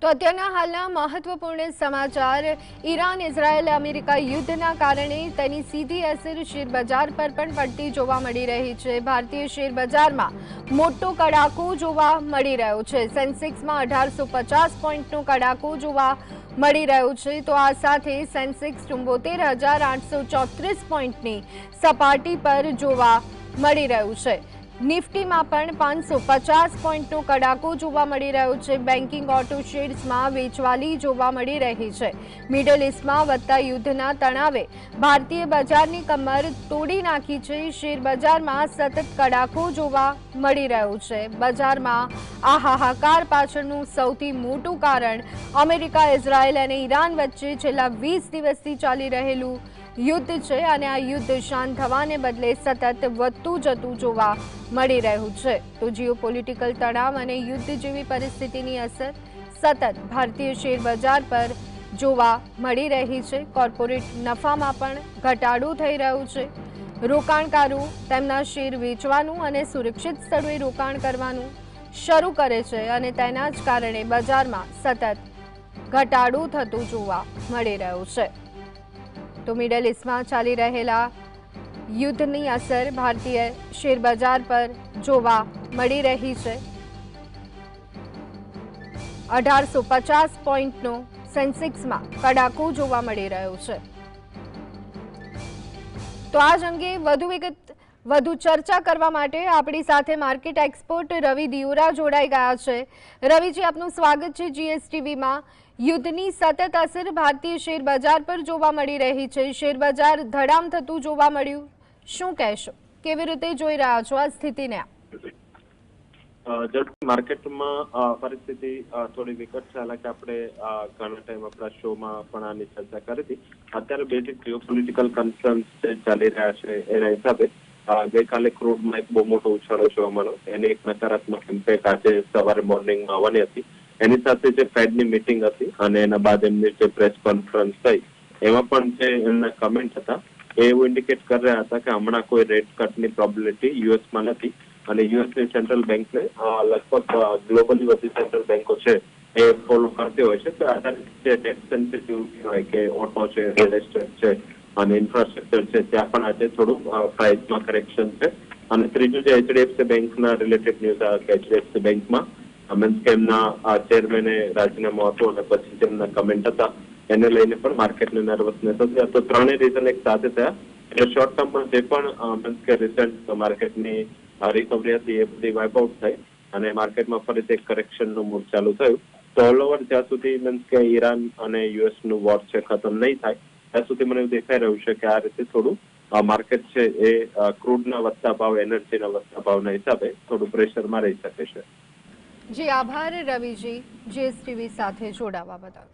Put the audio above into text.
તો અત્યારના હાલના મહત્વપૂર્ણ સમાચાર ઈરાન ઇઝરાયલ અમેરિકા યુદ્ધના કારણે તેની સીધી અસર શેરબજાર પર પણ પડતી જોવા મળી રહી છે। ભારતીય શેરબજારમાં મોટો કડાકો જોવા મળી રહ્યો છે। સેન્સેક્સમાં 1850 પોઈન્ટનો કડાકો જોવા મળી રહ્યો છે। તો આ સાથે સેન્સેક્સ 74,834 પોઈન્ટની સપાટી પર જોવા મળી રહ્યું છે। નિફ્ટીમાં પણ 550 પોઈન્ટનો કડાકો જોવા મળી રહ્યો છે। બેન્કિંગ ઓટો શેર્સમાં વેચવાલી જોવા મળી રહી છે। મિડલ ઈસ્ટમાં વધતા યુદ્ધના તણાવે ભારતીય બજારની કમર તોડી નાખી છે। શેરબજારમાં સતત કડાકો જોવા મળી રહ્યો છે। બજારમાં આ હાહાકાર પાછળનું સૌથી મોટું કારણ અમેરિકા, ઇઝરાયલ અને ઈરાન વચ્ચે છેલ્લા 20 દિવસથી ચાલી રહેલું યુદ્ધ છે અને આ યુદ્ધ શાંત થવાને બદલે સતત વધતું જતું જોવા મળી રહ્યું છે। તો જીઓપોલિટિકલ તણાવ અને યુદ્ધ જેવી પરિસ્થિતિની અસર સતત ભારતીય શેરબજાર પર જોવા મળી રહી છે। કોર્પોરેટ નફામાં પણ ઘટાડો થઈ રહ્યો છે। રોકાણકારો તેમના શેર વેચવાનું અને સુરક્ષિત સ્થળોએ રોકાણ કરવાનું શરૂ કરે છે અને તેના જ કારણે બજારમાં સતત ઘટાડો થતો જોવા મળી રહ્યો છે। તો મિડલ ઈસ્ટમાં ચાલી રહેલા યુદ્ધની અસર ભારતીય શેરબજાર પર જોવા મળી રહી છે। 1850 પોઈન્ટનો સેન્સેક્સમાં કડાકો જોવા મળી રહ્યો છે। તો આ જ અંગે વધુ ચર્ચા કરવા માટે આપણી સાથે માર્કેટ એક્સપર્ટ રવિ દિયોરા જોડાઈ ગયા છે। રવિજી, આપનું સ્વાગત છે જીએસટીવીમાં। યુદ્ધની સતત અસર ભારતીય શેરબજાર પર જોવા મળી રહી છે। શેરબજાર ધડામ થતું જોવા મળ્યું, શું કહેશો? કેવી રીતે જોઈ રહ્યા છો આ સ્થિતિને? માર્કેટમાં પરિસ્થિતિ થોડી વિકટ છે। હાલાકી આપણે ઘણા ટાઈમ આપણા શોમાં પણ આની ચર્ચા કરી હતી। અત્યારે બેઝિક જીઓપોલિટિકલ કન્સર્ન્સ જે ચાલી રહ્યા છે એના હિસાબે ગઈકાલે ક્રૂડમાં એક બહુ મોટો ઉછાળો જોવા મળ્યો। એની એક નકારાત્મક ઇમ્પેક્ટ આજે સવારે મોર્નિંગમાં આવવાની હતી। એની સાથે જે ફેડની મીટિંગ હતી અને એના બાદ એમની જે પ્રેસ કોન્ફરન્સ થઈ એમાં પણ જે એમના કમેન્ટ હતા એ એવું ઇન્ડિકેટ કરી રહ્યા હતા કે હમણાં કોઈ રેટ કટની પ્રોબેબિલિટી યુએસમાં નથી અને યુએસની સેન્ટ્રલ બેંકને લગભગ ગ્લોબલી બધી સેન્ટ્રલ બેંકો છે એ ફોલો કરતી હોય છે। તો આધારિત જે ટેક્સ સેન્સિટિવ હોય કે ઓટો છે, રિયલ એસ્ટેટ છે અને ઇન્ફ્રાસ્ટ્રક્ચર છે ત્યાં પણ આજે થોડું પ્રાઇસમાં કરેક્શન છે। અને ત્રીજું જે એચડીએફસી બેંકના રિલેટેડ ન્યૂઝ આવ્યા કે એચડીએફસી બેંકમાં મીન્સ કે એમના ચેરમેને રાજીનામું આપ્યું અને પછી જેમના કમેન્ટ હતા એને લઈને પણ માર્કેટને નર્વસનેસ હતી। તો ત્રણેય રીઝન એક સાથે થયા એટલે શોર્ટ ટર્મમાં જે પણ મીન્સ કે રિસન્ટ માર્કેટની રિકવરી હતી એ બધી વાઇપ આઉટ થઈ અને માર્કેટમાં ફરીથી એક કરેક્શનનું મૂડ ચાલુ થયું। તો ઓલ ઓવર જ્યાં સુધી મીન્સ કે ઈરાન અને યુએસનું વોર છે ખતમ નહીં થાય ત્યાં સુધી મને એવું દેખાઈ રહ્યું છે કે આ રીતે થોડું માર્કેટ છે એ ક્રૂડના વધતા ભાવ, એનર્જીના વધતા ભાવના હિસાબે થોડું પ્રેશરમાં રહી શકે છે। જી આભાર રવિજી, જીએસટીવી સાથે જોડાવા બદલ।